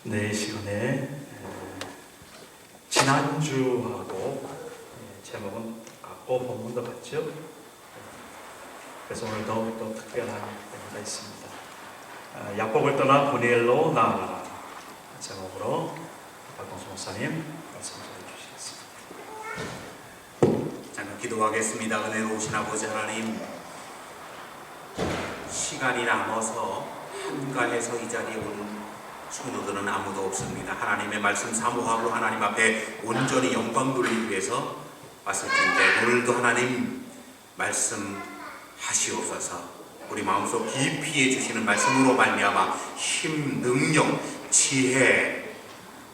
네, 시간에 지난주하고 제목은 같고 본문도 같죠? 그래서 오늘 더욱더 특별한 의미가 있습니다. 야곱을 떠나 보니엘로 나아가라 제목으로 박동수 목사님 말씀 전해주시겠습니다. 잠깐 기도하겠습니다. 은혜로우신 아버지 하나님, 시간이 남아서 한가해서 이 자리에 온 성도들은 아무도 없습니다. 하나님의 말씀 사모하고 하나님 앞에 온전히 영광 돌리기 위해서 왔을 텐데, 오늘도 하나님 말씀하시옵소서. 우리 마음속 깊이 해주시는 말씀으로 말미암아 힘, 능력, 지혜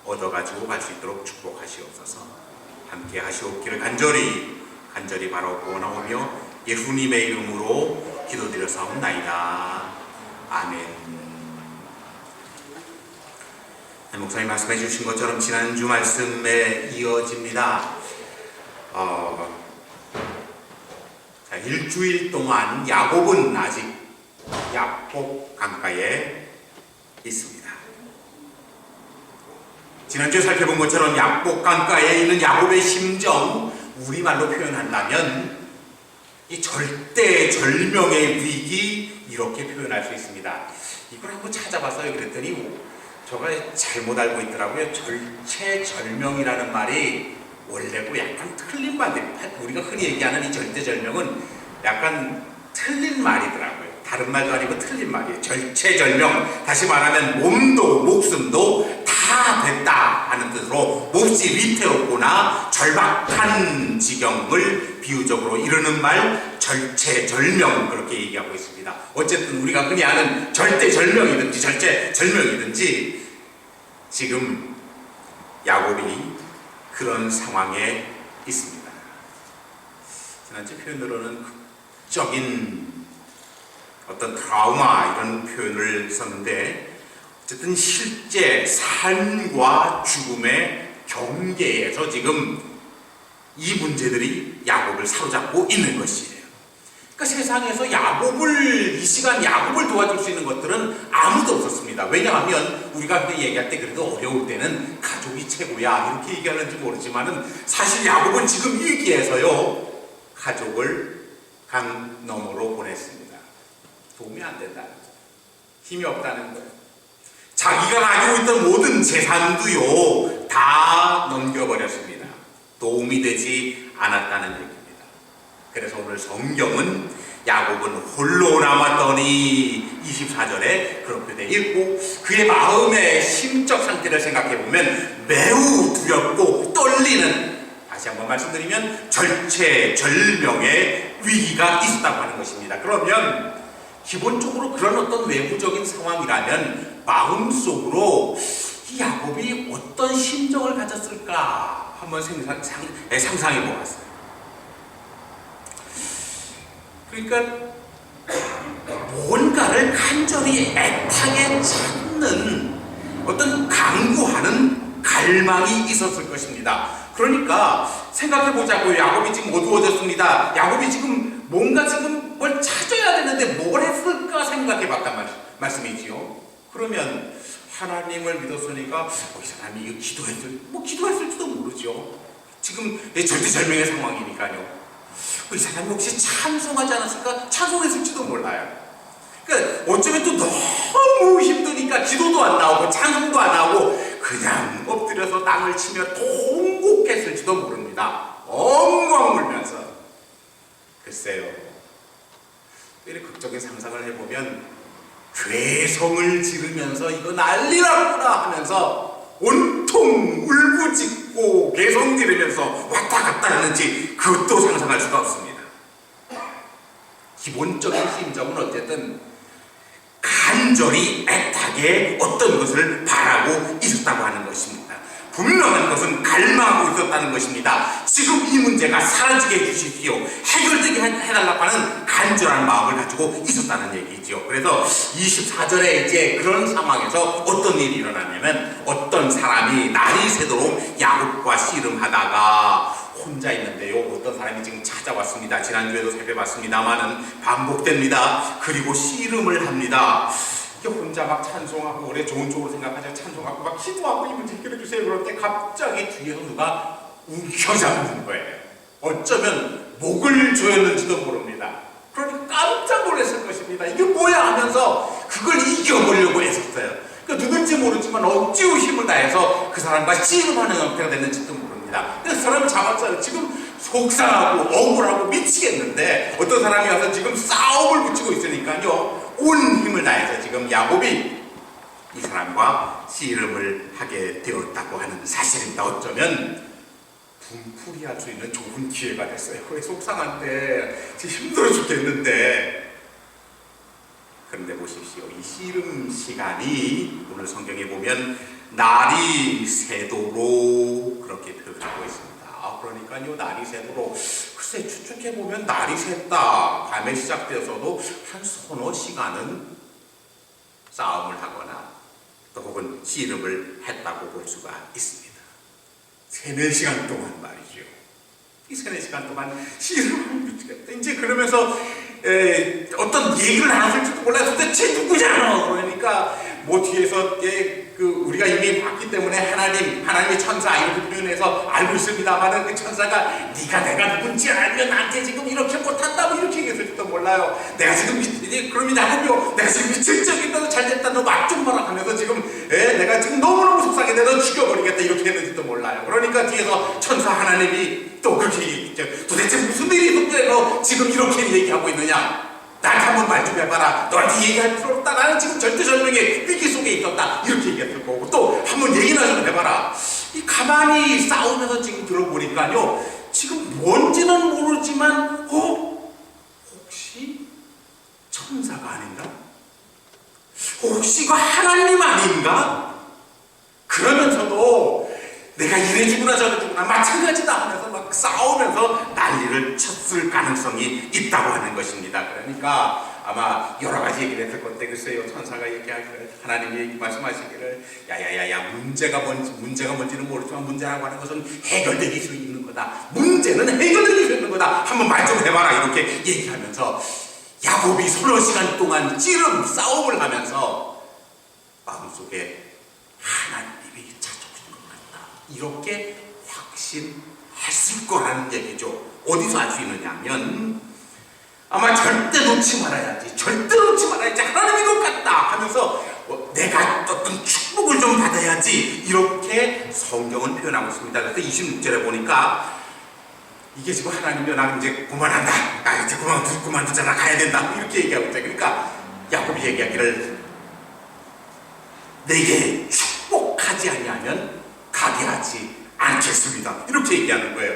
얻어가지고 갈 수 있도록 축복하시옵소서. 함께 하시옵기를 간절히 바라고 원하오며 예수님의 이름으로 기도드려사옵나이다. 아멘. 목사님 말씀해 주신 것처럼 지난주 말씀에 이어집니다. 일주일 동안 야곱은 아직 야복 강가에 있습니다. 지난주에 살펴본 것처럼 야복 강가에 있는 야곱의 심정, 우리말로 표현한다면 이 절대절명의 위기, 이렇게 표현할 수 있습니다. 이걸 한번 찾아봤어요. 그랬더니 저가 잘못 알고 있더라고요. 절체절명이라는 말이 원래고 약간 틀린 말입니다. 우리가 흔히 얘기하는 이 절대절명은 약간 틀린 말이더라고요. 다른 말도 아니고 틀린 말이에요. 절체절명, 다시 말하면 몸도 목숨도 다 됐다 하는 뜻으로 몹시 위태롭거나 절박한 지경을 비유적으로 이르는 말, 절체절명, 그렇게 얘기하고 있습니다. 어쨌든 우리가 흔히 아는 절대절명이든지 절체절명이든지 지금 야곱이 그런 상황에 있습니다. 지난주 표현으로는 극적인 어떤 트라우마, 이런 표현을 썼는데, 어쨌든 실제 삶과 죽음의 경계에서 지금 이 문제들이 야곱을 사로잡고 있는 것이에요. 그러니까 세상에서 이 시간 야곱을 도와줄 수 있는 것들은 아무도 없었습니다. 왜냐하면 우리가 그때 얘기할 때 그래도 어려울 때는 가족이 최고야, 이렇게 얘기하는지 모르지만은 사실 야곱은 지금 위기에서요, 가족을 강 너머로 보냈습니다. 도움이 안 된다는 거예요. 힘이 없다는 거예요. 자기가 가지고 있던 모든 재산도요, 다 넘겨버렸습니다. 도움이 되지 않았다는 얘기입니다. 그래서 오늘 성경은 야곱은 홀로 남았더니 24절에 그렇게 돼 있고, 그의 마음의 심적 상태를 생각해보면 매우 두렵고 떨리는, 다시 한번 말씀드리면 절체절명의 위기가 있었다고 하는 것입니다. 그러면 기본적으로 그런 어떤 외부적인 상황이라면 마음속으로 이 야곱이 어떤 심정을 가졌을까 한번 상상해 보았어요. 그러니까 뭔가를 간절히 애타게 찾는 어떤 강구하는 갈망이 있었을 것입니다. 그러니까 생각해 보자고요. 야곱이 지금 어두워졌습니다. 야곱이 지금 뭔가 지금 뭘 찾아야 되는데 뭘 했을까 생각해 봤단 말씀이지요. 그러면 하나님을 믿었으니까 이 사람이 이거 기도했을지도 모르죠. 지금 절대절명의 상황이니까요. 이 사람이 혹시 찬송하지 않았을까? 찬송했을지도 몰라요. 그러니까 어쩌면 또 너무 힘드니까 기도도 안 나오고 찬송도 안 나오고 그냥 엎드려서 땅을 치며 통곡했을지도 모릅니다. 엉엉 울면서. 글쎄요, 이렇게 극적인 상상을 해보면 괴성을 지르면서 이거 난리났구나 하면서 온통 울부짖고 괴성 지르면서 왔다 갔다 하는지 그것도 상상할 수가 없습니다. 기본적인 심정은 어쨌든 간절히 애타게 어떤 것을 바라고 있었다고 하는 것입니다. 분명한 것은 갈망하고 있었다는 것입니다. 지금 이 문제가 사라지게 해주십시오, 해결되게 해달라고 하는 간절한 마음을 가지고 있었다는 얘기죠. 그래서 24절에 이제 그런 상황에서 어떤 일이 일어나냐면, 어떤 사람이 날이 새도록 야곱과 씨름하다가 혼자 있는데요, 어떤 사람이 지금 찾아왔습니다. 지난주에도 살펴봤습니다만은 반복됩니다. 그리고 씨름을 합니다. 혼자 막 찬송하고 그래 좋은 쪽으로 생각하자 찬송하고 막 기도하고 이 문제 해결해 주세요. 그럴 때 갑자기 뒤에서 누가 움켜잡는 거예요. 어쩌면 목을 조였는지도 모릅니다. 그러니 깜짝 놀랐을 것입니다. 이게 뭐야 하면서 그걸 이겨보려고 했었어요. 그러니까 누군지 모르지만 억지로 힘을 다해서 그 사람과 씨름하는 형태가 됐는지도 모릅니다. 그 사람을 잡았어요. 지금 속상하고 억울하고 미치겠는데 어떤 사람이 와서 지금 싸움을 붙이고 있으니까요. 온 힘을 다해서 지금 야곱이 이 사람과 씨름을 하게 되었다고 하는 사실입니다. 어쩌면 분풀이할 수 있는 좋은 기회가 됐어요. 왜 속상한데 지금 힘들어 죽겠는데. 그런데 보십시오. 이 씨름 시간이 오늘 성경에 보면 날이 새도록 그렇게 표현하고 있습니다. 그러니까요, 날이 새도록 글쎄 추측해 보면 날이 샜다 밤에 시작되어서도 한 서너 시간은 싸움을 하거나 또 혹은 씨름을 했다고 볼 수가 있습니다. 3-4시간 동안 말이죠. 이 3-4시간 동안 씨름을 미치겠다. 이제 그러면서 어떤 얘기를 나눴을지도 몰라요. 도대체 누구냐? 그러니까 뭐 뒤에서 우리가 이미 봤기 때문에 하나님의 천사 이렇게 표현해서 알고 있습니다만은 그 천사가 네가 내가 누군지 알면 나한테 지금 이렇게 못한다 뭐 이렇게 얘기했을지도 몰라요. 내가 지금 그러면 야곱이요, 내가 지금 미칠 적이다, 잘됐다, 너 맛 좀 봐라 하면서 지금 내가 지금 너무너무 속상해, 너 죽여버리겠다 이렇게 했는지도 몰라요. 그러니까 뒤에서 천사 하나님이 또 그렇게 얘기했죠. 도대체 무슨 일이 있었길래 너 지금 이렇게 얘기하고 있느냐? 나한테 한번 말 좀 해봐라. 너한테 얘기할 필요 없다. 나는 지금 절대절명의 위기 속에 있었다. 이렇게 얘기했을 거고 또 한번 얘기나 좀 해봐라. 이 가만히 싸우면서 지금 들어보니까요. 지금 뭔지는 모르지만 혹시 천사가 아닌가? 혹시 그 하나님 아닌가? 그러면서도 내가 이래주구나 저래주구나 마찬가지다 하면서 막 싸우면서 난리를 쳤을 가능성이 있다고 하는 것입니다. 그러니까 아마 여러 가지 얘기를 했을 건데 글쎄요, 천사가 얘기하기를, 하나님이 말씀하시기를 야야야야 문제가 뭔지는 모르지만 문제라고 하는 것은 해결되기 수 있는 거다. 문제는 해결되기 수 있는 거다. 한번 말 좀 해봐라 이렇게 얘기하면서 야곱이 서너 시간 동안 찌름 싸움을 하면서 마음속에 하나님이 찾아오신 것 같다 이렇게 확신했을 거라는 얘기죠. 어디서 알 수 있느냐 하면 아마 절대 놓지 말아야지 하나님이 것 같다 하면서 내가 어떤 축복을 좀 받아야지 이렇게 성경은 표현하고 있습니다. 그래서 26절에 보니까 이게 지금 하나님이 나 이제 그만한다, 이제 그만두잖아, 가야 된다 이렇게 얘기하고 있어요. 그러니까 야곱이 얘기하기를 내게 축복하지 아니하면 가게 하지 않겠습니다 이렇게 얘기하는 거예요.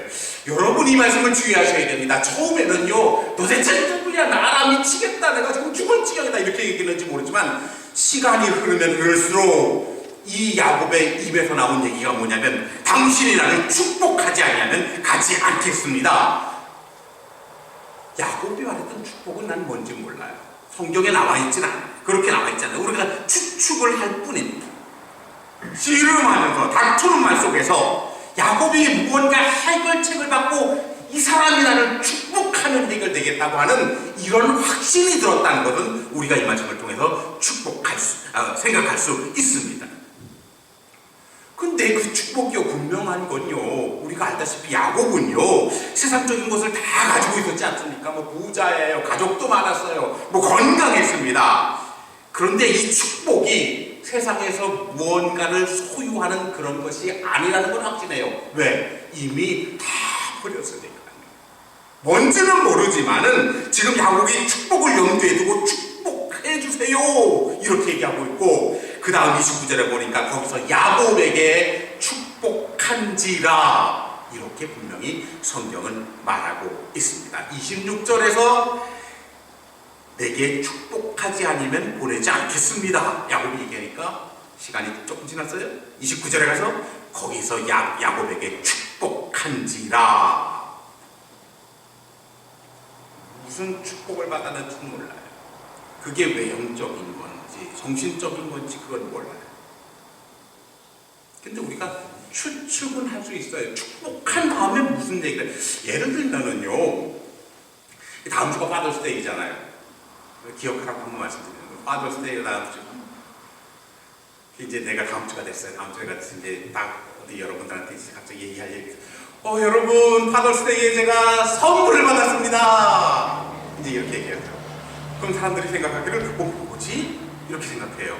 여러분 이 말씀을 주의하셔야 됩니다. 처음에는요 도대체 누구냐, 나라 미치겠다, 내가 지금 죽을 지경이다 이렇게 얘기했는지 모르지만 시간이 흐르면 흐를수록 이 야곱의 입에서 나온 얘기가 뭐냐면 당신이 나를 축복하지 아니하면 가지 않겠습니다. 야곱이 말했던 축복은 난 뭔지 몰라요. 성경에 나와 있진 않아요. 그렇게 나와 있잖아요. 우리가 추측을 할 뿐입니다. 씨름하면서 다투는 말 속에서 야곱이 무언가 해결책을 받고 이 사람이 나를 축복하면 해결되겠다고 하는 이런 확신이 들었다는 것은 우리가 이 말씀을 통해서 생각할 수 있습니다. 근데 그 축복이요 분명한 건요, 우리가 알다시피 야곱은요 세상적인 것을 다 가지고 있었지 않습니까? 뭐 부자예요, 가족도 많았어요, 뭐 건강했습니다. 그런데 이 축복이 세상에서 무언가를 소유하는 그런 것이 아니라는 걸 확신해요. 왜? 이미 다 버렸으니까. 뭔지는 모르지만은 지금 야곱이 축복을 염두에 두고 축복해주세요 이렇게 얘기하고 있고, 그 다음 29절에 보니까 거기서 야곱에게 축복한지라 이렇게 분명히 성경은 말하고 있습니다. 26절에서 내게 축복하지 않으면 보내지 않겠습니다 야곱이 얘기하니까 시간이 조금 지났어요. 29절에 가서 거기서 야곱에게 축복한지라, 무슨 축복을 받았는지는 몰라요. 그게 외형적인 건지 정신적인 건지 그건 몰라요. 근데 우리가 추측은 할 수 있어요. 축복한 다음에 무슨 얘기를, 예를 들면은요, 다음 주가 파더스데이잖아요. 기억하라고 한번 말씀드리는 거예요. 파더스데이가 다음 주. 이제 내가 다음 주가 됐어요. 다음 주가 돼서 이제 딱 어디 여러분들한테 이제 갑자기 얘기할 얘기. 여러분 파더스데이에 제가 선물을 받았습니다. 이제 이렇게 얘기하죠. 그럼 사람들이 생각하기를 뭐지? 이렇게 생각해요.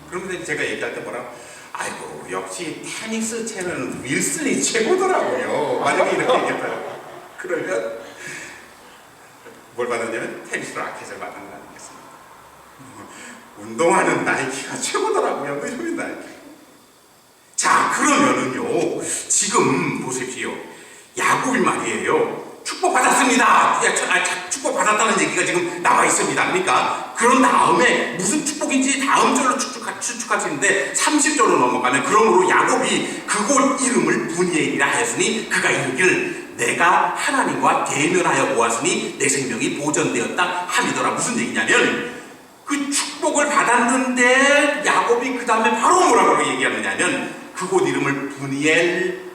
그러면 제가 얘기할 때 뭐라? 아이고 역시 테니스 채널은 윌슨이 최고더라고요. 만약에 이렇게 얘기했어요. 그러면 뭘 받았냐면 테니스 라켓을 받은 거 아니겠습니까? 운동하는 나이키가 최고더라고요. 왜 나이키? 자, 그러면은요, 지금 보십시오. 야곱이 말이에요. 축복받았습니다. 축복받았다는 얘기가 지금 나와 있습니다. 그러니까, 그런 다음에 무슨 축복인지 다음 절로 추측하시는데 30절로 넘어가면, 그러므로 야곱이 그곳 이름을 분이엘이라 하였으니 그가 이르기를 내가 하나님과 대면하여 보았으니 내 생명이 보존되었다 함이더라. 무슨 얘기냐면, 그 축복을 받았는데 야곱이 그 다음에 바로 뭐라고 얘기하느냐면 그곳 이름을 분이엘,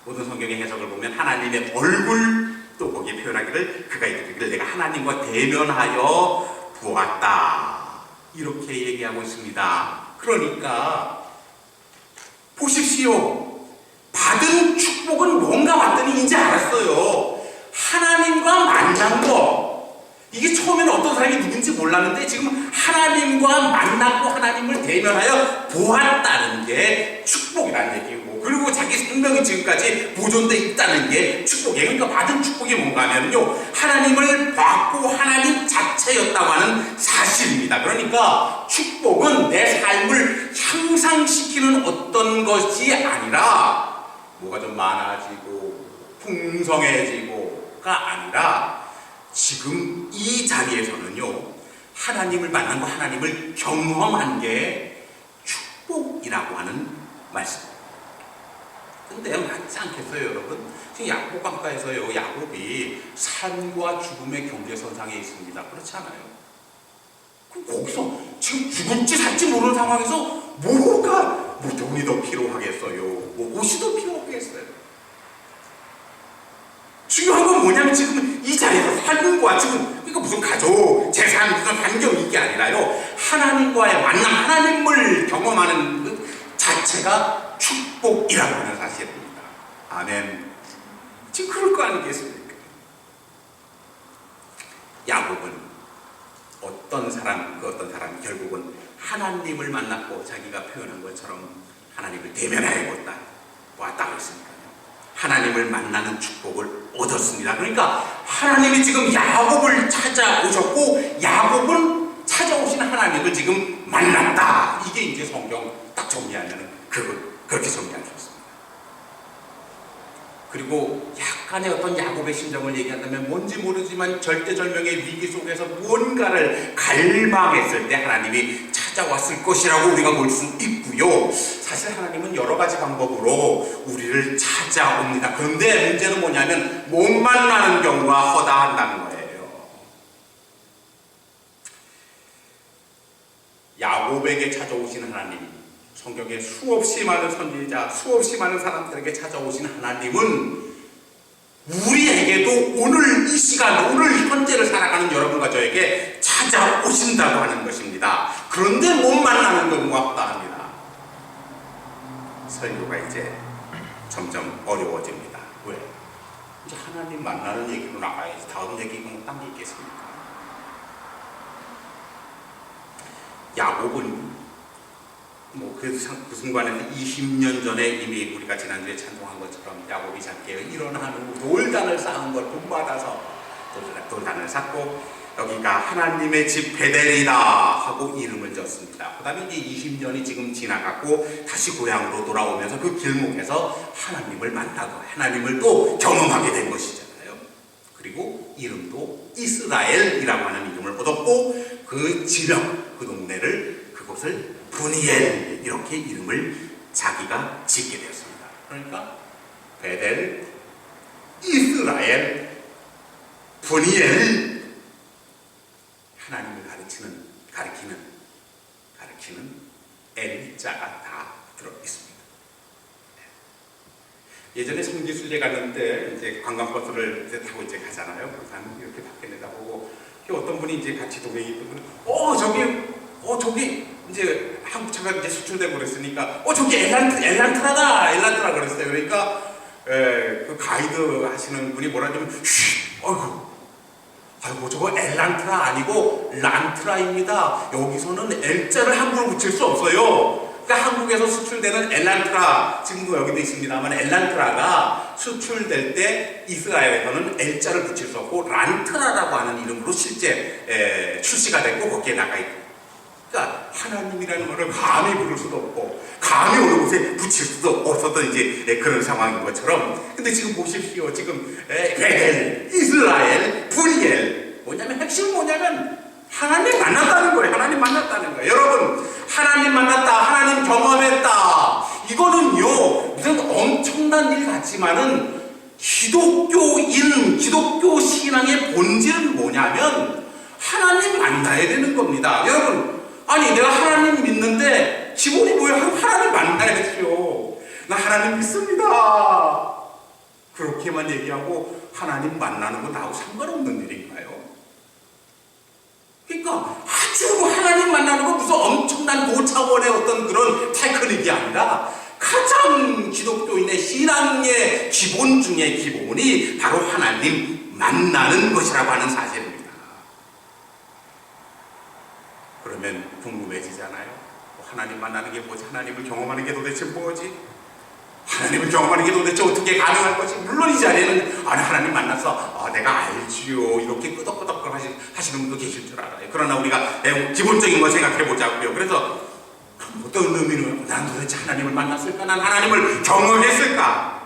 모든 성경의 해석을 보면 하나님의 얼굴, 또 거기에 표현하기를 그가 이르기를 내가 하나님과 대면하여 보았다 이렇게 얘기하고 있습니다. 그러니까 보십시오. 받은 축복은 뭔가 봤더니 이제 알았어요. 하나님과 만난 거. 이게 처음에는 어떤 사람이 누군지 몰랐는데 지금 하나님과 만났고 하나님을 대면하여 보았다는 게 축복이라는 얘기고, 그리고 자기 생명이 지금까지 보존되어 있다는 게 축복이에요. 그러니까 받은 축복이 뭔가 하면요, 하나님을 봤고 하나님 자체였다고 하는 사실입니다. 그러니까 축복은 내 삶을 향상시키는 어떤 것이 아니라 뭐가 좀 많아지고 풍성해지고가 아니라 지금 이 자리에서는요, 하나님을 만난 거, 하나님을 경험한 게 축복이라고 하는 말씀입니다. 근데 맞지 않겠어요, 여러분? 지금 야곱 강가에서요, 야곱이 삶과 죽음의 경계선상에 있습니다. 그렇지 않아요? 그럼 거기서 지금 죽을지 살지 모르는 상황에서 뭐가, 돈이 더 필요하겠어요? 옷이 더 필요하겠어요? 중요한 건 뭐냐면 지금 이 자리에서 삶과 지금, 그러니까 무슨 가족, 재산, 무슨 환경이 이게 아니라요, 하나님과의 만남, 하나님을 경험하는 그 자체가 축복이라고 하는 사실입니다. 아멘. 지금 그럴 거 아니겠습니까? 야곱은 어떤 사람이 결국은 하나님을 만났고 자기가 표현한 것처럼 하나님을 대면하여 보았다고 했습니까요? 하나님을 만나는 축복을 얻었습니다. 그러니까 하나님이 지금 야곱을 찾아오셨고 야곱은 찾아오신 하나님을 지금 만났다. 이게 이제 성경 딱 정리하면 그렇게 정리할 수 있습니다. 그리고 약간의 어떤 야곱의 심정을 얘기한다면 뭔지 모르지만 절대절명의 위기 속에서 무언가를 갈망했을 때 하나님이 찾아왔을 것이라고 우리가 볼 수 있고요. 사실 하나님은 여러 가지 방법으로 우리를 찾아옵니다. 그런데 문제는 뭐냐면 못 만나는 경우가 허다한다는 거예요. 야곱에게 찾아오신 하나님, 성경에 수없이 많은 선지자, 수없이 많은 사람들에게 찾아오신 하나님은 우리에게도 오늘 이 시간, 오늘 현재를 살아가는 여러분과 저에게 찾아오신다고 하는 것입니다. 그런데 못 만나는 경우가 없다합니다. 설교가 이제 점점 어려워집니다. 왜? 이제 하나님 만나는 얘기로 나가야지. 다음 얘기가 뭐 딴 게 있겠습니까? 야곱은 그래도 그 순간에는 20년 전에 이미 우리가 지난주에 찬송한 것처럼 야곱이 작게 일어난 후 돌단을 쌓은 걸 본받아서 돌단을 쌓고 여기가 하나님의 집 베델이다 하고 이름을 졌습니다. 그 다음에 이제 20년이 지금 지나갔고 다시 고향으로 돌아오면서 그 길목에서 하나님을 만나고 하나님을 또 경험하게 된 것이잖아요. 그리고 이름도 이스라엘이라고 하는 이름을 얻었고 그 지역, 그 동네를, 그곳을 분이엘 이렇게 이름을 자기가 짓게 되었습니다. 그러니까 베델, 이스라엘, 분이엘, 하나님을 가리키는 L자가 다 들어있습니다. 예전에 성지순례 갔는데 이제 관광버스를 이제 타고 이제 가잖아요. 그러면 이렇게 밖에 내다보고 어떤 분이 이제 같이 동행이 있던 분이 저기 이제 한국 차가 이제 수출되고 그랬으니까 저기 엘란트라 그랬어요. 그러니까 그 가이드 하시는 분이 뭐라 하냐면 아이고 저거 엘란트라 아니고 란트라입니다. 여기서는 L자를 함부로 붙일 수 없어요. 그러니까 한국에서 수출되는 엘란트라, 지금도 여기도 있습니다만 엘란트라가 수출될 때 이스라엘에서는 L자를 붙일 수 없고 란트라라고 하는 이름으로 실제 출시가 됐고 거기에 나가 있고, 그러니까 하나님이라는 것을 감히 부를 수도 없고 감히 어느 곳에 붙일 수도 없었던 이제 그런 상황인 것처럼, 근데 지금 보십시오. 지금 베델, 이스라엘, 브리엘, 뭐냐면 핵심 뭐냐면 하나님 만났다는 거예요. 하나님 만났다는 거예요. 여러분, 하나님 만났다, 하나님 경험했다, 이거는요 무슨 엄청난 일 같지만은 기독교 신앙의 본질은 뭐냐면 하나님 만나야 되는 겁니다. 여러분, 아니 내가 하나님 믿는데 기본이 뭐예요? 하나님 만나야죠. 나 하나님 믿습니다. 그렇게만 얘기하고 하나님 만나는 건 나하고 상관없는 일인가요? 그러니까 아주 하나님 만나는 건 무슨 엄청난 고차원의 어떤 그런 테크닉이 아니라 가장 기독교인의 신앙의 기본 중에 기본이 바로 하나님 만나는 것이라고 하는 사실입니다. 그러면 궁금해지잖아요. 하나님 만나는 게 뭐지? 하나님을 경험하는 게 도대체 뭐지? 하나님을 경험하는 게 도대체 어떻게 가능할 것이? 물론 이 자리에는 하나님 만나서 내가 알지요 이렇게 끄덕끄덕 하시는 분도 계실 줄 알아요. 그러나 우리가 기본적인 걸 생각해 보자고요. 그래서 어떤 의미는 난 도대체 하나님을 만났을까? 난 하나님을 경험했을까?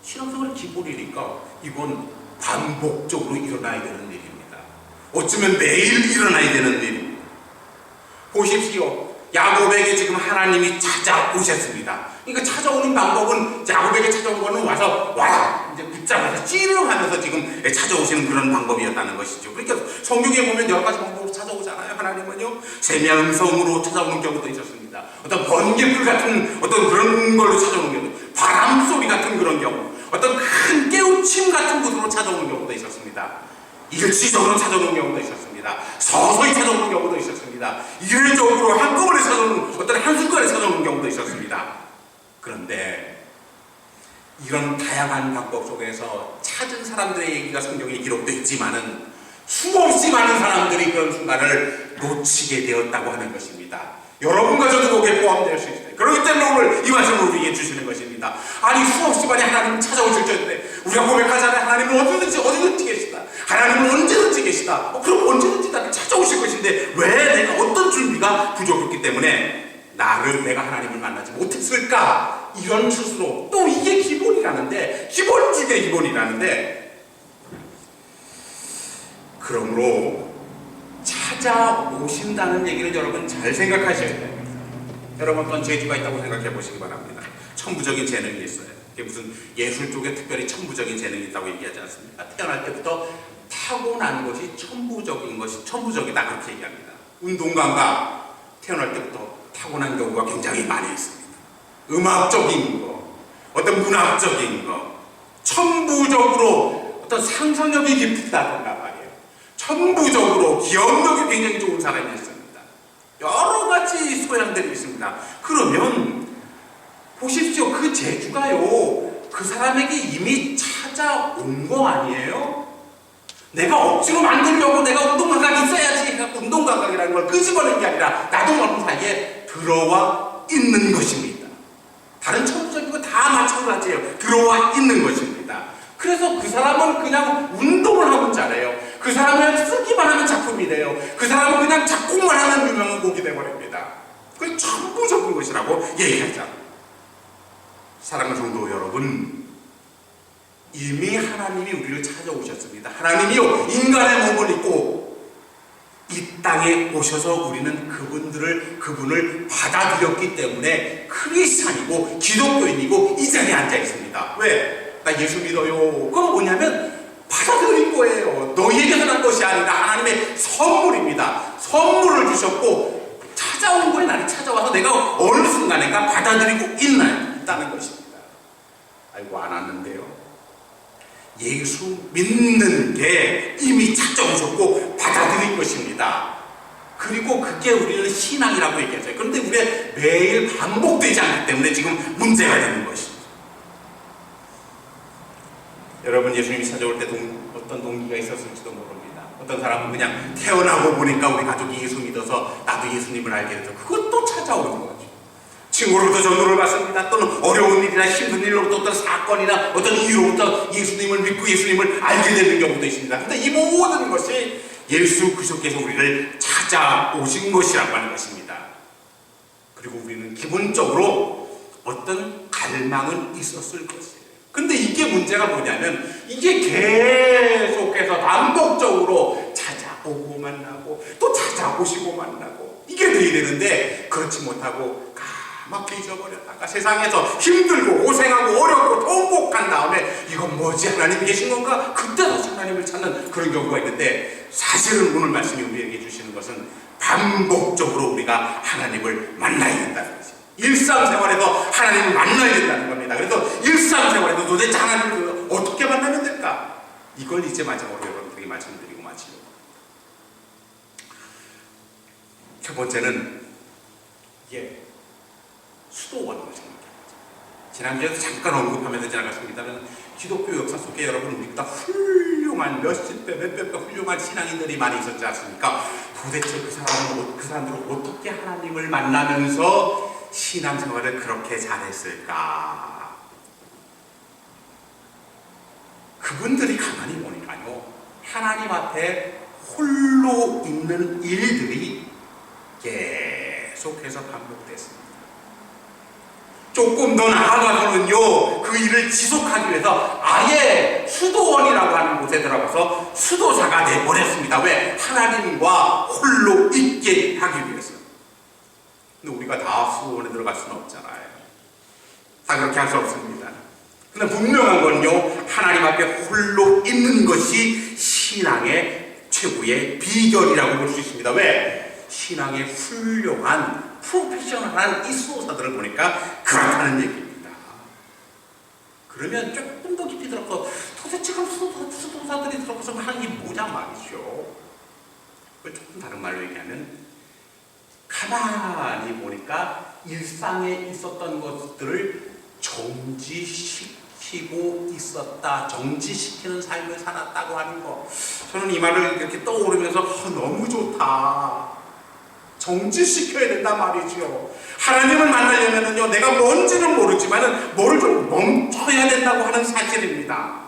신앙생활의 기본이니까 이건 반복적으로 일어나야 되는 일입니다. 어쩌면 매일 일어나야 되는 일입니다. 보십시오. 야곱에게 지금 하나님이 찾아오셨습니다. 그러니까 찾아오는 방법은, 야곱에게 찾아온 거는 와라 이제 붙잡아서 찌르하면서 지금 찾아오시는 그런 방법이었다는 것이죠. 그러니까 성경에 보면 여러 가지 방법으로 찾아오잖아요. 하나님은요 새미한 음성으로 찾아오는 경우도 있었습니다. 어떤 번개불 같은 어떤 그런 걸로 찾아오는 경우, 바람 소리 같은 그런 경우, 어떤 큰 깨우침 같은 것으로 찾아오는 경우도 있었습니다. 일시적으로 찾아오는 경우도 있었습니다. 서서히 찾아오는 경우도 있었습니다. 일률적으로 한꺼번에 찾아오는, 어떤 한순간에 찾아오는 경우도 있었습니다. 그런데 이런 다양한 방법 속에서 찾은 사람들의 얘기가 성경에 기록되어 있지만은 수없이 많은 사람들이 그런 순간을 놓치게 되었다고 하는 것입니다. 여러분과 저도 거기에 포함되어 있습니다. 그렇기 때문에 오늘 이 말씀을 우리에게 주시는 것입니다. 아니 수없이 많이 하나님은 찾아오실 텐데 우리가 고백하잖아요. 하나님은 어디든지 계시다. 하나님은 언제든지 계시다. 그럼 언제든지 나를 찾아오실 것인데 왜 내가 어떤 준비가 부족했기 때문에 내가 하나님을 만나지 못했을까? 이런 스스로, 또 이게 기본이라는데, 기본 중에 기본이라는데, 그러므로 찾아오신다는 얘기를 여러분 잘 생각하셔야 됩니다. 여러분 어떤 재주가 있다고 생각해 보시기 바랍니다. 천부적인 재능이 있어요. 이게 무슨 예술 쪽에 특별히 천부적인 재능이 있다고 얘기하지 않습니까? 태어날 때부터 타고난 것이 천부적이다 그렇게 얘기합니다. 운동감각, 태어날 때부터 타고난 경우가 굉장히 많이 있습니다. 음악적인 거, 어떤 문학적인 거, 천부적으로 어떤 상상력이 깊다든가 말이에요. 천부적으로 기억력이 굉장히 좋은 사람이 있습니다. 여러 가지 소양들이 있습니다. 그러면 보십시오. 그 재주가요, 그 사람에게 이미 찾아온 거 아니에요? 내가 억지로 만들려고 내가 운동감각이 있어야지 운동감각이라는 걸 끄집어낸 게 아니라 나도 모르는 사이에 들어와 있는 것입니다. 다른 천부적인 거 다 마찬가지예요. 들어와 있는 것입니다. 그래서 그 사람은 그냥 운동을 하면 잘해요. 그 사람은 쓰기만 하면 작품이 돼요. 그 사람은 그냥 작곡만 하면 유명한 곡이 돼버립니다. 그게 천부적인 것이라고 얘기하죠. 사랑하는 성도 여러분, 이미 하나님이 우리를 찾아오셨습니다. 하나님이요 인간의 몸을 입고 이 땅에 오셔서 우리는 그분을 받아들였기 때문에 크리스찬이고 기독교인이고 이 자리에 앉아 있습니다. 왜? 나 예수 믿어요. 그건 뭐냐면 받아들인 거예요. 너희에게서 난 것이 아니라 하나님의 선물입니다. 선물을 주셨고 찾아온 거에 나를 찾아와서 내가 어느 순간인가 받아들이고 있다는 것입니다. 아이고 안 왔는데요. 예수 믿는 게 이미 찾아오셨고 받아들인 오신 것입니다. 그리고 그게 우리는 신앙이라고 얘기했어요. 그런데 우리 매일 반복되지 않기 때문에 지금 문제가 되는 것입니다. 여러분, 예수님이 찾아올 때 어떤 동기가 있었을지도 모릅니다. 어떤 사람은 그냥 태어나고 보니까 우리 가족이 예수 믿어서 나도 예수님을 알게 돼서 그것도 찾아오는 거죠. 친구로부터 전도를 받습니다. 또는 어려운 일이나 힘든 일로부터 어떤 사건이나 어떤 이유로부터 예수님을 믿고 예수님을 알게 되는 경우도 있습니다. 근데 이 모든 것이 예수 그리스도께서 우리를 찾아오신 것이라고 하는 것입니다. 그리고 우리는 기본적으로 어떤 갈망은 있었을 것이에요. 근데 이게 문제가 뭐냐면 이게 계속해서 반복적으로 찾아오고 만나고 또 찾아오시고 만나고 이게 돼야 되는데 그렇지 못하고 까맣게 잊어버렸다가 세상에서 힘들고 고생하고 어렵고 통곡한 다음에 이건 뭐지? 하나님이 계신 건가? 그때 다시 하나님을 찾는 그런 경우가 있는데 사실은 오늘 말씀이 우리에게 주시는 것은 반복적으로 우리가 하나님을 만나야 된다는 거죠. 일상생활에서 하나님을 만나야 된다는 겁니다. 그래서 일상생활에도 도대체 하나님을 어떻게 만나면 될까? 이걸 이제 마지막으로 여러분들에게 말씀드리고 마치려고. 첫 번째는 수도원을 생각해보죠. 지난주에도 잠깐 언급하면서 지나갔습니다는 기독교 역사 속에 여러분 우리보다 훌륭한 몇십 배, 몇백 배 훌륭한 신앙인들이 많이 있었지 않습니까? 도대체 그 사람들은 어떻게 하나님을 만나면서 신앙생활을 그렇게 잘했을까? 그분들이 가만히 보니까요, 하나님 앞에 홀로 있는 일들이 계속해서 반복됐습니다. 조금 더 나아가서는요, 그 일을 지속하기 위해서 아예 수도원이라고 하는 곳에 들어가서 수도사가 되어버렸습니다. 왜? 하나님과 홀로 있게 하기 위해서. 근데 우리가 다 수도원에 들어갈 수는 없잖아요. 다 그렇게 할 수 없습니다. 근데 분명한 건요, 하나님 앞에 홀로 있는 것이 신앙의 최고의 비결이라고 볼 수 있습니다. 왜? 신앙의 훌륭한 프로페셔널한 이 수도사들을 보니까 그렇다는 얘기입니다. 그러면 조금 더 깊이 들어서 도대체 그 수도사들이 들어가서 하는 게 뭐냐 말이죠. 그걸 조금 다른 말로 얘기하면 가만히 보니까 일상에 있었던 것들을 정지시키고 있었다. 정지시키는 삶을 살았다고 하는 거. 저는 이 말을 이렇게 떠오르면서 너무 좋다. 정지시켜야 된단 말이죠. 하나님을 만나려면요, 내가 뭔지는 모르지만은 뭐를 좀 멈춰야 된다고 하는 사실입니다.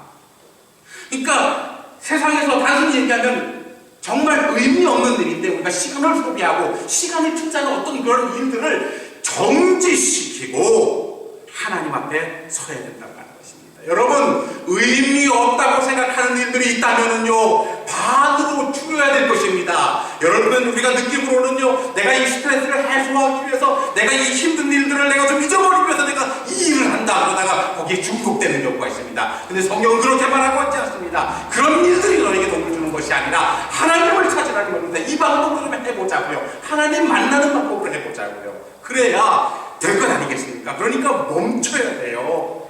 그러니까 세상에서 단순히 얘기하면 정말 의미 없는 일인데 우리가 시간을 소비하고 시간을 투자하는 어떤 그런 일들을 정지시키고 하나님 앞에 서야 된다고 하는 것입니다. 여러분, 의미 없다고 생각하는 일들이 있다면은요, 반으로 줄여야 될 것입니다. 여러분, 우리가 느낌으로는요, 내가 이 스트레스를 해소하기 위해서, 내가 이 힘든 일들을 내가 좀 잊어버리기 위해서 내가 이 일을 한다 그러다가 거기에 중독되는 경우가 있습니다. 근데 성경은 그렇게 말하고 있지 않습니다. 그런 일들이 너에게 도움을 주는 것이 아니라 하나님을 찾으라는 겁니다. 이 방법으로 좀 해보자고요. 하나님 만나는 방법으로 해보자고요. 그래야 될 것 아니겠습니까? 그러니까 멈춰야 돼요.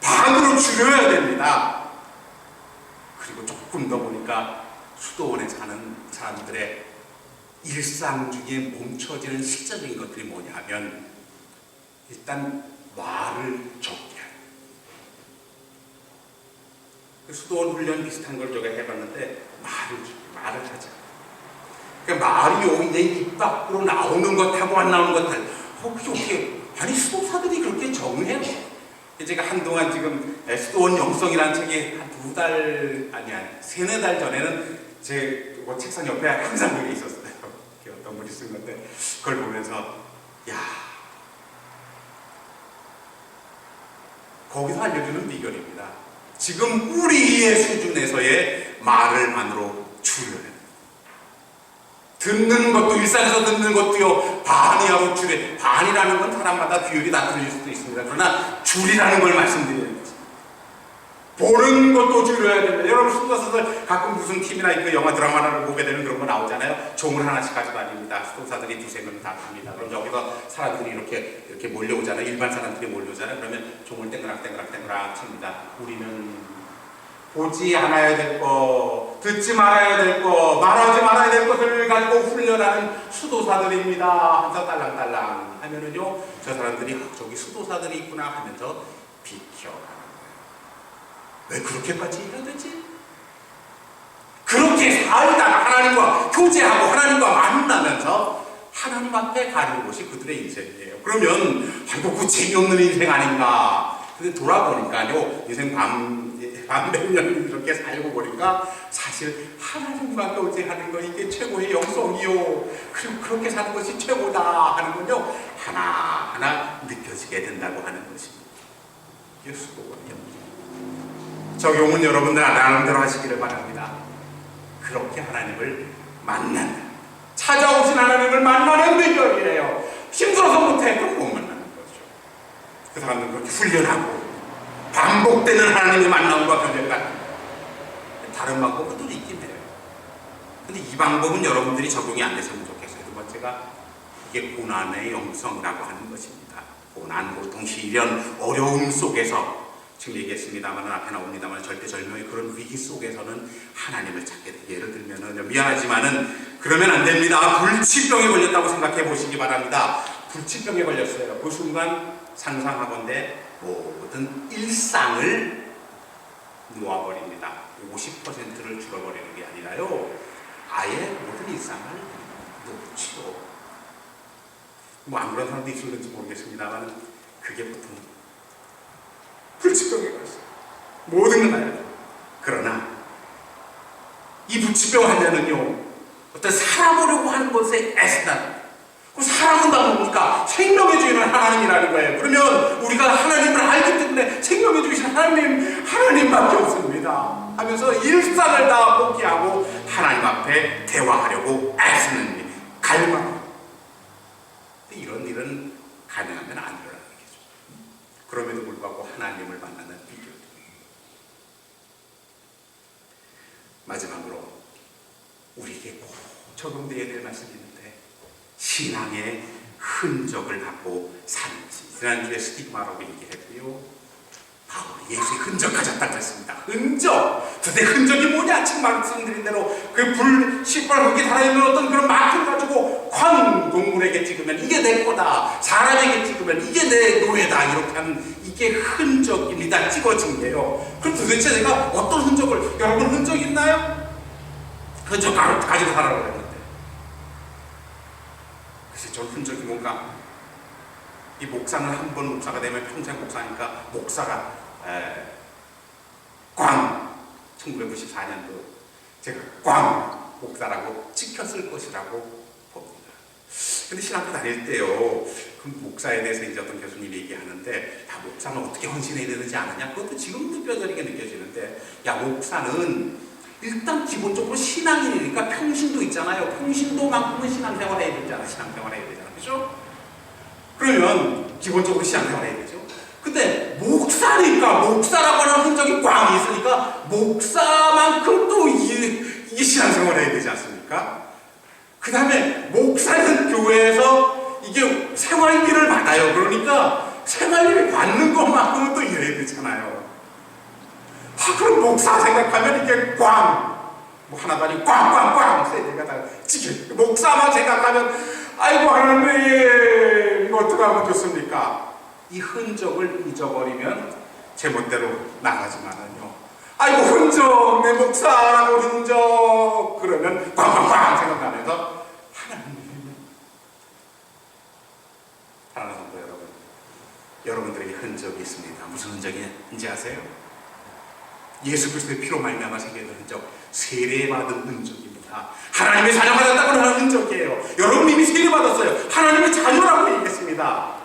반으로 줄여야 됩니다. 그리고 조금 더 보니까 수도원에 사는 사람들의 일상 중에 멈춰지는 실제적인 것들이 뭐냐 하면 일단 말을 적게 해요. 수도원 훈련 비슷한 걸 제가 해봤는데 말을 하자. 그러니까 말이 내 입 밖으로 나오는 것하고 안 나오는 것들 그게 어떻게 아니 수도사들이 그렇게 정해요. 제가 한동안 지금 수도원 영성이라는 책이 한 2달 세네 달 전에는 제 책상 옆에 항상 그게 있었어요. 어떤 분이 쓴 건데 그걸 보면서 거기서 알려주는 비결입니다. 지금 우리의 수준에서의 말을 만으로 줄여야 돼요. 듣는 것도 일상에서 듣는 것도요 반이하고 줄여. 반이라는 건 사람마다 비율이 다 틀릴 수도 있습니다. 그러나 줄이라는 걸 말씀드리는 거죠. 보는 것도 줄여야 됩니다. 여러분 수도사들 가끔 무슨 TV나 그 영화 드라마를 보게 되면 그런 거 나오잖아요. 종을 하나씩 가지고 다닙니다. 수도사들이 2-3명 다 갑니다. 그럼 여기서 사람들이 이렇게 몰려오잖아요. 일반 사람들이 몰려오잖아요. 그러면 종을 땡그락 칩니다. 우리는 보지 않아야 될 것, 듣지 말아야 될 것, 말하지 말아야 될 것을 가지고 훈련하는 수도사들입니다 하면서 딸랑딸랑 하면은요, 저 사람들이 저기 수도사들이 있구나 하면서 비켜가는 거예요. 왜 그렇게까지 해야 되지? 그렇게 살다가 하나님과 교제하고 하나님과 만나면서 하나님 앞에 가는 것이 그들의 인생이에요. 그러면 아이고 그 재미없는 인생 아닌가? 근데 돌아보니까요, 인생 반백년 이렇게 살고 보니까 사실 하나님과 교제하는 거 이게 최고의 영성이요. 그리고 그렇게 사는 것이 최고다 하는 건요, 하나하나 느껴지게 된다고 하는 것입니다. 이게 수고거든요. 적용은 여러분들 나름대로 하시기를 바랍니다. 그렇게 하나님을 만나는, 찾아오신 하나님을 만나는 비결이에요. 힘들어서 못해, 그럼 못 만나는 거죠. 그 사람들은 그렇게 훈련하고 반복되는 하나님의 만남과 교제를 갖는 거예요. 다른 방법은 또 있긴 해요. 근데 이 방법은 여러분들이 적용이 안 됐으면 좋겠어요. 두 번째가 이게 고난의 영성이라고 하는 것입니다. 고난, 고통, 시련, 어려움 속에서 지금 얘기했습니다만 앞에 나옵니다만 절대절명의 그런 위기 속에서는 하나님을 찾게 돼요. 예를 들면은 미안하지만은 그러면 안 됩니다. 불치병에 걸렸다고 생각해 보시기 바랍니다. 불치병에 걸렸어요. 그 순간 상상하건대 모든 일상을 놓아버립니다. 50%를 줄어버리는 게 아니라요, 아예 모든 일상을 놓죠. 뭐 안 그런 사람도 있을지 모르겠습니다만 그게 보통 불치병에 걸렸어요. 모든 걸 나요. 그러나 이 불치병 환자는요, 어떤 살아보려고 하는 것에 애쓰다. 살아본다 보니까 생명의 주인은 하나님이라는 거예요. 그러면 우리가 하나님을 알기 때문에 생명의 주인 하나님밖에 없습니다 하면서 일상을 다 포기하고 하나님 앞에 대화하려고 애쓰는 갈망. 이런 일은 가능하면 안 일어나는 거죠. 그럼에도 불구하고 하나님을 만나는 비결. 마지막으로 우리에게 꼭 적용되어야 될 말씀이 있는데, 신앙의 흔적을 갖고 사는지. 지난주에 스티그마라고 얘기했고요, 바울이 예수의 흔적 가졌다고 했습니다. 흔적! 도대체 흔적이 뭐냐? 지금 말씀드린 대로 그 불, 시뻘 거기 달아있는 어떤 그런 마크를 가지고 동물에게 찍으면 이게 내 거다, 사람에게 찍으면 이게 내 노예다, 이렇게 하는 이게 흔적입니다. 찍어진 게요. 그럼 도대체 내가 어떤 흔적을, 여러분 흔적 있나요? 흔적 가지고 살아라고 했는데, 그래서 저 흔적이 뭔가, 이 목사는 한 번 목사가 되면 평생 목사니까 목사가 꽝 1994년도 제가 꽝 목사라고 찍혔을 것이라고 봅니다. 근데 신학교 다닐 때요, 그 목사에 대해서 이제 어떤 교수님이 얘기하는데, 야, 목사는 어떻게 헌신해야 되는지 아느냐? 그것도 지금도 뼈저리게 느껴지는데, 야, 목사는 일단 기본적으로 신앙인이니까 평신도 있잖아요. 평신도만큼은 신앙생활 해야 되잖아. 신앙생활 해야 되잖아. 그죠? 그러면 기본적으로 신앙생활 해야 되죠. 근데 목사니까, 목사라고 하는 흔적이 꽝 있으니까 목사만큼 또 이게 신앙생활 해야 되지 않습니까? 그 다음에 목사는 교회에서 이게 생활비를 받아요. 그러니까 생활비 받는 것만큼은 또 일해야 되잖아요. 그럼 목사 생각하면 이게 꽝, 뭐 하나도 아니고 꽝꽝꽝 세대가 다 찍혀. 목사만 생각하면 아이고 하나님 이거 어떻게 하면 좋습니까? 이 흔적을 잊어버리면 제멋대로 나가지만은요, 아이고 흔적, 내 목사라고 흔적, 그러면 꽝꽝꽝 생각하면서 사랑하는 성도 여러분, 여러분들에게 흔적이 있습니다. 무슨 흔적인지 아세요? 예수 그리스도의 피로 말미암아 생기는 흔적, 세례받은 흔적입니다. 하나님의 자녀가 됐다고 하는 흔적이에요. 여러분 이미 세례받았어요. 하나님의 자녀라고 얘기했습니다.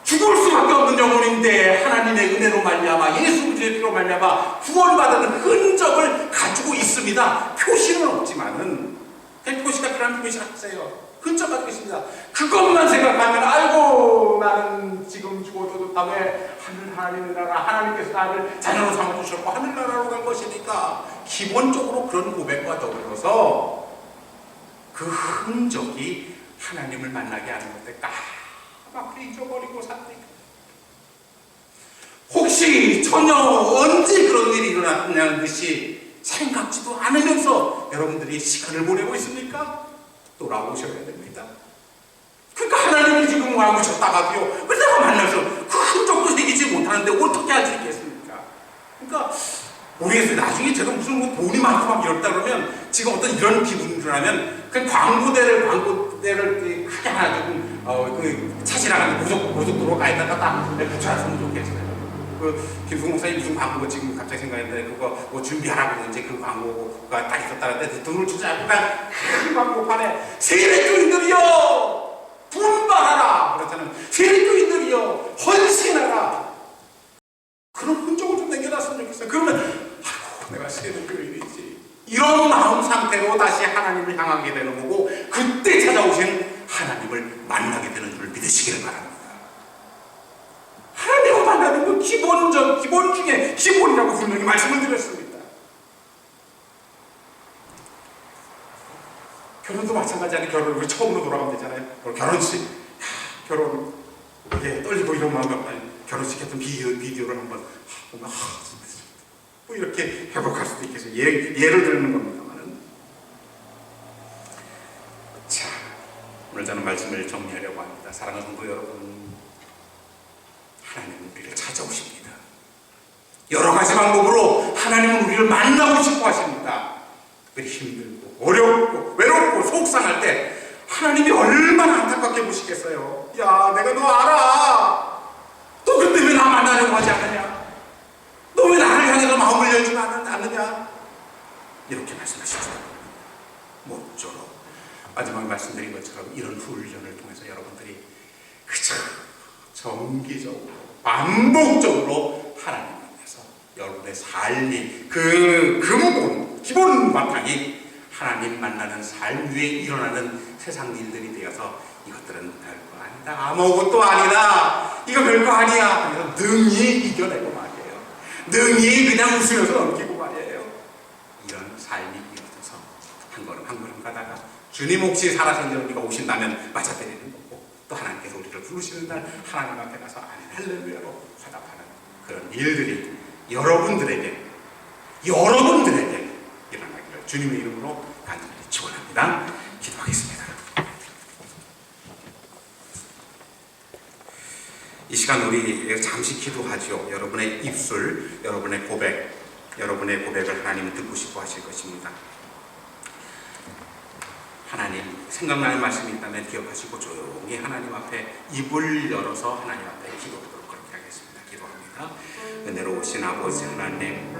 죽을 수밖에 없는 영혼인데 하나님의 은혜로 말미암아, 예수 그리스도의 피로 말미암아 구원받은 흔적을 가지고 있습니다. 표시는 없지만은 그냥 표시가 필요한 표시를 하세요. 흔적 가지고 있습니다. 그것만 생각하면 아이고 나는 지금 죽어도 좋다. 왜 하나님의 나라, 하나님께서 나를 자녀로 삼아주셨고 하늘나라로 갈 것이니까. 기본적으로 그런 고백과 더불어서 그 흔적이 하나님을 만나게 하는 건데 까맣게 잊어버리고 삽니다. 혹시 전혀 언제 그런 일이 일어났냐는 듯이 생각지도 않으면서 여러분들이 시간을 보내고 있습니까? 돌아오셔야 됩니다. 그러니까 하나님이 지금 와보셨다가도요, 내가 만나서 그 흔적도 새기지 못하는데 어떻게 할 수 있겠습니까? 그러니까 모르겠어요. 나중에 제가 무슨 뭐 돈이 많고 막 이렇다 그러면 지금 어떤 이런 기분이라면 그냥 광고대를 크게 하나 조금 차지나가는 고속도로 가에다가 딱 붙여놨으면 좋겠어요. 김승호 목사님 무슨 광고 지금 갑자기 생각했는데 그거 뭐 준비하라고 이제 그 광고가 딱 있었다는데 돈을 주지 않고 그냥 큰 광고판에 세례교인들이여 분발하라 그렇잖아요. 세례교인들이여 헌신하라. 그런 흔적을 좀 남겨놨으면 좋겠어요. 그러면 아이고 내가 세례교인이지 이런 마음 상태로 다시 하나님을 향하게 되는 거고 그때 찾아오신 하나님을 만나게 되는 줄 믿으시기를 바랍니다. 하나님을 만나는 건 기본 중에 기본이라고 분명히 말씀을 드렸습니다. 결혼도 마찬가지 아니에요. 결혼 우리 처음으로 돌아가면 되잖아요. 결혼식, 결혼 이게 떨리고 이런 마음 결혼식 했던 비디오를 한번 보면 뭐 이렇게 회복할 수도 있겠어요. 예를 들는 겁니다만은. 자, 오늘 저는 말씀을 정리하려고 합니다. 사랑하는 성도 여러분, 하나님은 우리를 찾아오십니다. 여러 가지 방법으로 하나님은 우리를 만나고 싶어 하십니다. 우리 힘들고 어렵고 외롭고 속상할 때 하나님이 얼마나 안타깝게 보시겠어요. 야, 내가 너 알아. 너 근데 왜 나 만나려고 하지 않느냐? 너 왜 나를 향해서 마음을 열지 않느냐? 이렇게 말씀하시죠. 모쪼록 마지막에 말씀드린 것처럼 이런 훈련을 통해서 여러분들이 그저 정기적으로 반복적으로 하나님 앞에서 여러분의 삶이 그 근본 기본 바탕이 하나님 만나는 삶 위에 일어나는 세상 일들이 되어서 이것들은 별거 아니다, 아무것도 아니다, 이거 별거 아니야 그래서 능히 이겨내고 말이에요. 능히 그냥 웃으면서 넘기고 말이에요. 이런 삶이 이어져서 한 걸음 한 걸음 가다가 주님 혹시 살아서 우리가 오신다면 맞아드리는 거고 또 하나님께서 우리를 부르시는 날 하나님 앞에 가서 아멘 할렐루야로 화답하는 그런 일들이 여러분들에게 일어나기를 주님의 이름으로 간절히 축원합니다. 기도하겠습니다. 이 시간 우리 잠시 기도하죠. 여러분의 입술, 여러분의 고백을 하나님은 듣고 싶어 하실 것입니다. 하나님, 생각나는 말씀이 있다면 기억하시고 조용히 하나님 앞에 입을 열어서 하나님 앞에 기도하도록 그렇게 하겠습니다. 기도합니다. 은혜로우신 아버지 하나님,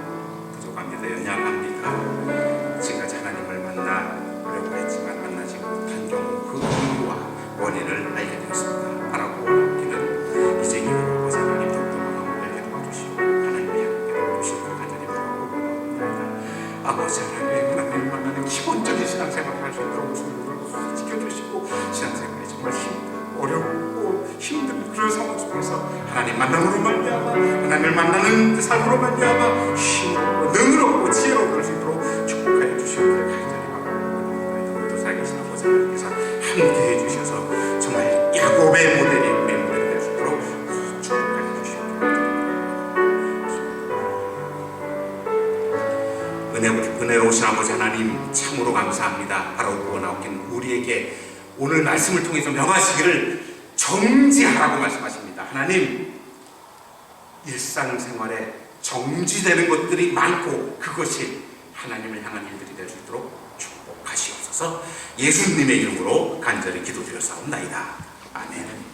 부족합니다. 연약합니다. 지금까지 하나님을 만나려고 했지만 만나지 못한 경우 그 이유와 원인을 알게 되었습니다. 바라고 기는 이제 기도로 아버지 하나님 더욱더 마음을 열게 도와주시고 하나님의 향기를 주시고 간절히 바라고 원합니다. 아버지 하나님을 만나는 기본적인 신앙생활을 할 수 있도록 우선을 지켜주시고 신앙생활이 정말 어렵고 힘든 그런 상황 속에서 하나님 만남으로 말미암아 하나님을 만나는 삶으로 말미암아 힘으로 능으로 지혜로 그럴 수 있도록 축복하여 주시기를 간절히 바랍니다. 오늘도 살아계신 아버지 하나님께서 함께해 주셔서 정말 야곱의 모델이 우리의 모델이 될 수 있도록 축복하여 주시옵소서. 은혜로우신 아버지 하나님 참으로 감사합니다. 바로 구원하옵긴 우리에게 오늘 말씀을 통해서 명하시기를 정지하라고 말씀하십니다. 하나님, 일상생활에 정지되는 것들이 많고 그것이 하나님을 향한 일들이 될 수 있도록 축복하시옵소서. 예수님의 이름으로 간절히 기도드렸사옵나이다. 아멘.